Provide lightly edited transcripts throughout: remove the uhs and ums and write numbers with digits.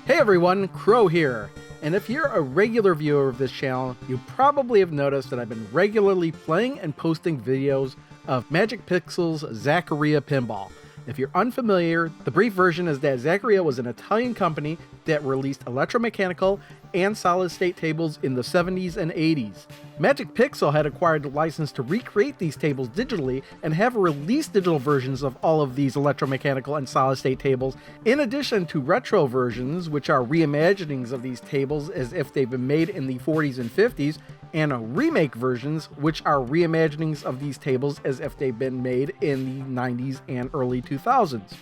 Hey everyone, Crow here, and if you're a regular viewer of this channel, you probably have noticed that I've been regularly playing and posting videos of Magic Pixel's Zaccaria Pinball. If you're unfamiliar, the brief version is that Zaccaria was an Italian company that released electromechanical and solid-state tables in the 70s and 80s. Magic Pixel had acquired the license to recreate these tables digitally and have released digital versions of all of these electromechanical and solid-state tables, in addition to retro versions, which are reimaginings of these tables as if they've been made in the 40s and 50s, and remake versions, which are reimaginings of these tables as if they've been made in the 90s and early 2000s.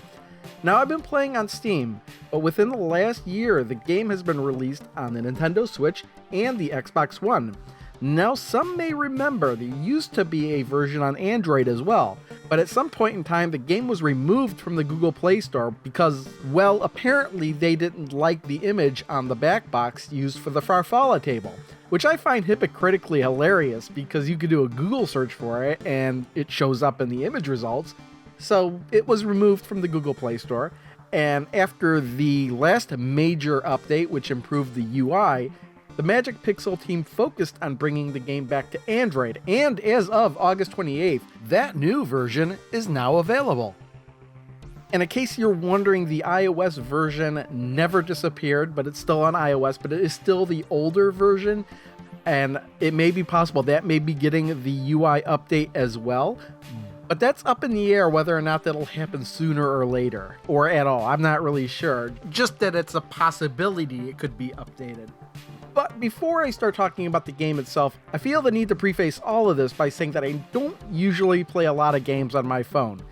Now, I've been playing on Steam, but within the last year, the game has been released on the Nintendo Switch and the Xbox One. Now, some may remember there used to be a version on Android as well, but at some point in time, the game was removed from the Google Play Store because, well, apparently they didn't like the image on the back box used for the Farfalla table, which I find hypocritically hilarious because you could do a Google search for it and it shows up in the image results. So it was removed from the Google Play Store, and after the last major update, which improved the UI, the Magic Pixel team focused on bringing the game back to Android, and as of August 28th, that new version is now available. And in case you're wondering, the iOS version never disappeared, but it's still on iOS, but it is still the older version, and it may be possible that may be getting the UI update as well. But that's up in the air whether or not that'll happen sooner or later, or at all. I'm not really sure. Just that it's a possibility it could be updated. But before I start talking about the game itself, I feel the need to preface all of this by saying that I don't usually play a lot of games on my phone.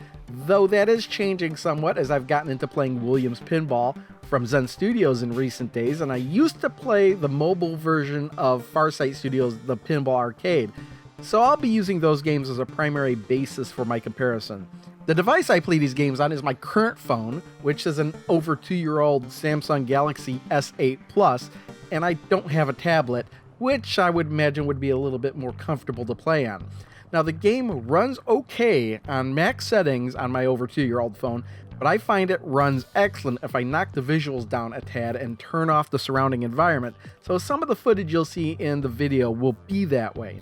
Though that is changing somewhat as I've gotten into playing Williams Pinball from Zen Studios in recent days, and I used to play the mobile version of Farsight Studios' The Pinball Arcade. So I'll be using those games as a primary basis for my comparison. The device I play these games on is my current phone, which is an over 2-year-old Samsung Galaxy S8 Plus, and I don't have a tablet, which I would imagine would be a little bit more comfortable to play on. Now, the game runs okay on max settings on my over 2-year-old phone, but I find it runs excellent if I knock the visuals down a tad and turn off the surrounding environment, so some of the footage you'll see in the video will be that way.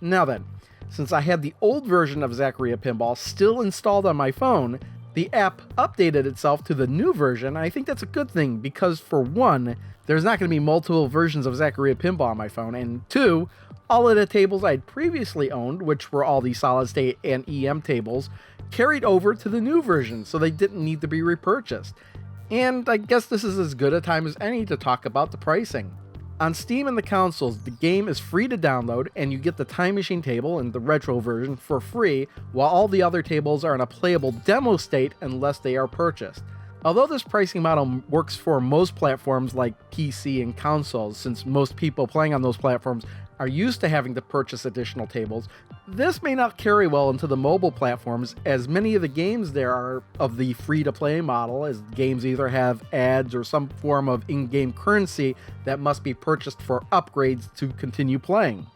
Now then, since I had the old version of Zaccaria Pinball still installed on my phone, the app updated itself to the new version, and I think that's a good thing because, for one, there's not going to be multiple versions of Zaccaria Pinball on my phone, and two, all of the tables I'd previously owned, which were all the solid-state and EM tables, carried over to the new version, so they didn't need to be repurchased. And I guess this is as good a time as any to talk about the pricing. On Steam and the consoles, the game is free to download, and you get the Time Machine table and the retro version for free, while all the other tables are in a playable demo state unless they are purchased. Although this pricing model works for most platforms like PC and consoles, since most people playing on those platforms are used to having to purchase additional tables, this may not carry well into the mobile platforms, as many of the games there are of the free-to-play model, as games either have ads or some form of in-game currency that must be purchased for upgrades to continue playing.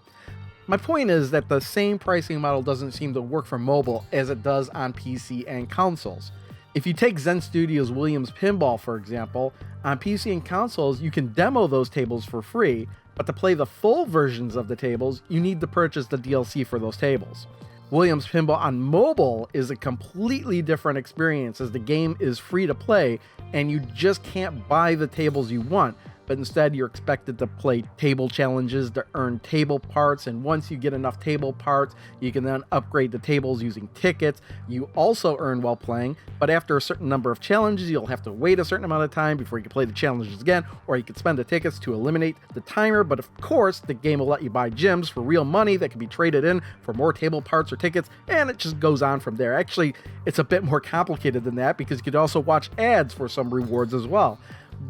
My point is that the same pricing model doesn't seem to work for mobile as it does on PC and consoles. If you take Zen Studios' Williams Pinball, for example, on PC and consoles you can demo those tables for free, but to play the full versions of the tables, you need to purchase the DLC for those tables. Williams Pinball on mobile is a completely different experience, as the game is free to play and you just can't buy the tables you want, but instead you're expected to play table challenges to earn table parts, and once you get enough table parts, you can then upgrade the tables using tickets. You also earn while playing, but after a certain number of challenges, you'll have to wait a certain amount of time before you can play the challenges again, or you can spend the tickets to eliminate the timer. But of course, the game will let you buy gems for real money that can be traded in for more table parts or tickets, and it just goes on from there. Actually, it's a bit more complicated than that, because you could also watch ads for some rewards as well.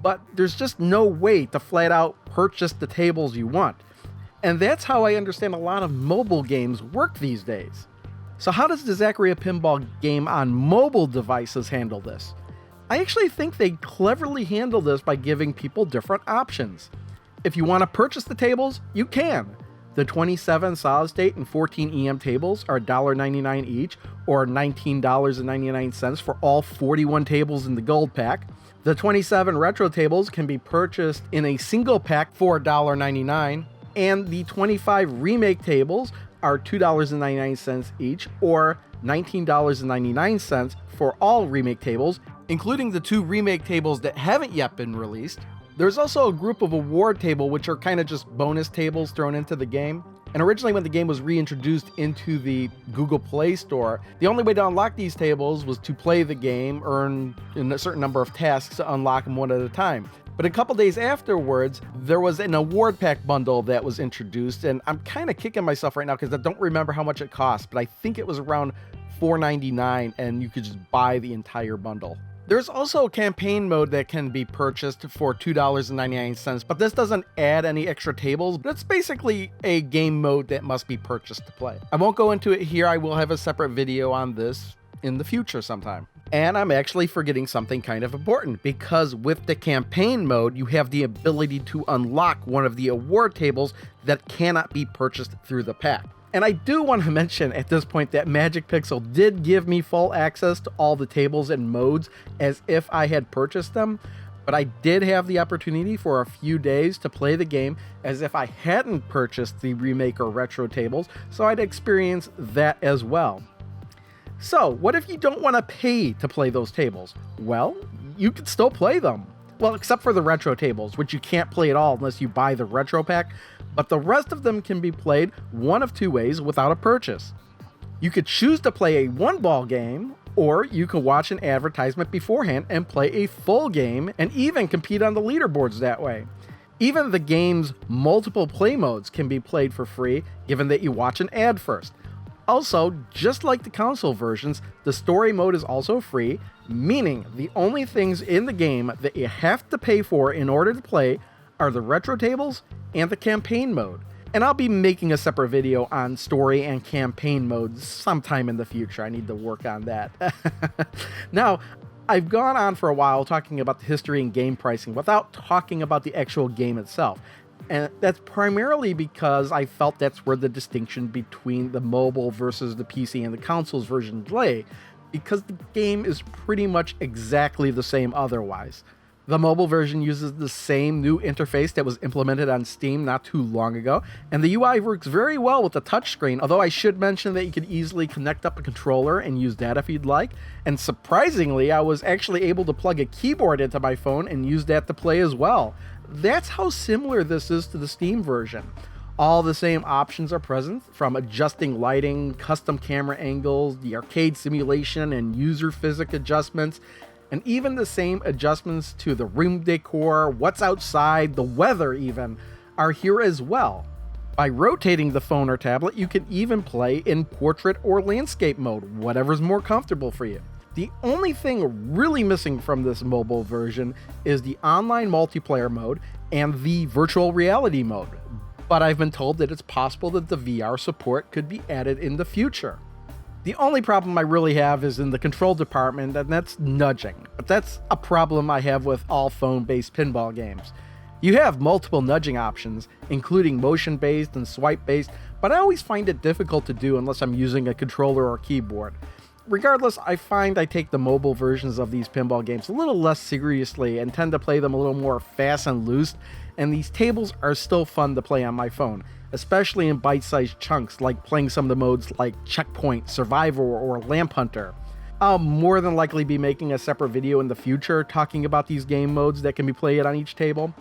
But there's just no way to flat out purchase the tables you want. And that's how I understand a lot of mobile games work these days. So how does the Zaccaria Pinball game on mobile devices handle this? I actually think they cleverly handle this by giving people different options. If you want to purchase the tables, you can. The 27 solid state and 14 EM tables are $1.99 each, or $19.99 for all 41 tables in the gold pack. The 27 retro tables can be purchased in a single pack for $1.99, and the 25 remake tables are $2.99 each, or $19.99 for all remake tables, including the 2 remake tables that haven't yet been released. There's also a group of award table, which are kind of just bonus tables thrown into the game. And originally when the game was reintroduced into the Google Play Store, the only way to unlock these tables was to play the game, earn a certain number of tasks to unlock them one at a time. But a couple days afterwards, there was an award pack bundle that was introduced, and I'm kind of kicking myself right now because I don't remember how much it cost, but I think it was around $4.99, and you could just buy the entire bundle. There's also a campaign mode that can be purchased for $2.99, but this doesn't add any extra tables, but it's basically a game mode that must be purchased to play. I won't go into it here, I will have a separate video on this in the future sometime. And I'm actually forgetting something kind of important, because with the campaign mode, you have the ability to unlock one of the award tables that cannot be purchased through the pack. And I do want to mention at this point that Magic Pixel did give me full access to all the tables and modes as if I had purchased them, but I did have the opportunity for a few days to play the game as if I hadn't purchased the remake or retro tables, so I'd experience that as well. So, what if you don't want to pay to play those tables? Well, you can still play them. Well, except for the retro tables, which you can't play at all unless you buy the retro pack, but the rest of them can be played one of 2 ways without a purchase. You could choose to play a one-ball game, or you can watch an advertisement beforehand and play a full game and even compete on the leaderboards that way. Even the game's multiple play modes can be played for free, given that you watch an ad first. Also, just like the console versions, the story mode is also free, meaning the only things in the game that you have to pay for in order to play are the retro tables and the campaign mode. And I'll be making a separate video on story and campaign modes sometime in the future. I need to work on that. Now, I've gone on for a while talking about the history and game pricing without talking about the actual game itself. And that's primarily because I felt that's where the distinction between the mobile versus the PC and the consoles version lay, because the game is pretty much exactly the same otherwise. The mobile version uses the same new interface that was implemented on Steam not too long ago, and the UI works very well with the touchscreen, although I should mention that you could easily connect up a controller and use that if you'd like. And surprisingly, I was actually able to plug a keyboard into my phone and use that to play as well. That's how similar this is to the Steam version. All the same options are present, from adjusting lighting, custom camera angles, the arcade simulation and user physics adjustments, and even the same adjustments to the room decor, what's outside, the weather even, are here as well. By rotating the phone or tablet, you can even play in portrait or landscape mode, whatever's more comfortable for you. The only thing really missing from this mobile version is the online multiplayer mode and the virtual reality mode, but I've been told that it's possible that the VR support could be added in the future. The only problem I really have is in the control department, and that's nudging, but that's a problem I have with all phone-based pinball games. You have multiple nudging options, including motion-based and swipe-based, but I always find it difficult to do unless I'm using a controller or keyboard. Regardless, I find I take the mobile versions of these pinball games a little less seriously and tend to play them a little more fast and loose, and these tables are still fun to play on my phone, especially in bite-sized chunks like playing some of the modes like Checkpoint, Survivor, or Lamp Hunter. I'll more than likely be making a separate video in the future talking about these game modes that can be played on each table,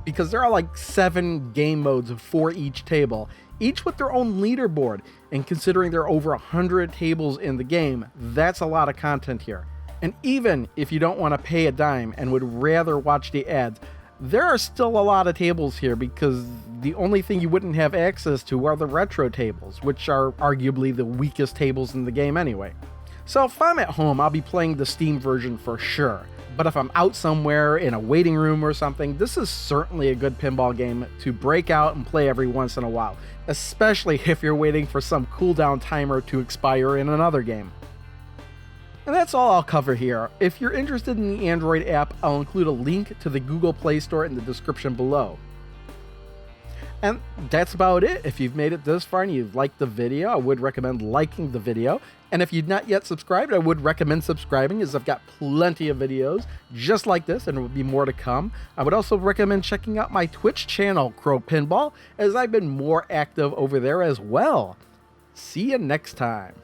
because there are like 7 game modes for each table, each with their own leaderboard, and considering there are over 100 tables in the game, that's a lot of content here. And even if you don't want to pay a dime and would rather watch the ads, there are still a lot of tables here, because the only thing you wouldn't have access to are the retro tables, which are arguably the weakest tables in the game anyway. So if I'm at home, I'll be playing the Steam version for sure. But if I'm out somewhere in a waiting room or something, this is certainly a good pinball game to break out and play every once in a while, especially if you're waiting for some cooldown timer to expire in another game. And that's all I'll cover here. If you're interested in the Android app, I'll include a link to the Google Play Store in the description below. And that's about it. If you've made it this far and you've liked the video, I would recommend liking the video. And if you've not yet subscribed, I would recommend subscribing, as I've got plenty of videos just like this, and there will be more to come. I would also recommend checking out my Twitch channel, Crow Pinball, as I've been more active over there as well. See you next time.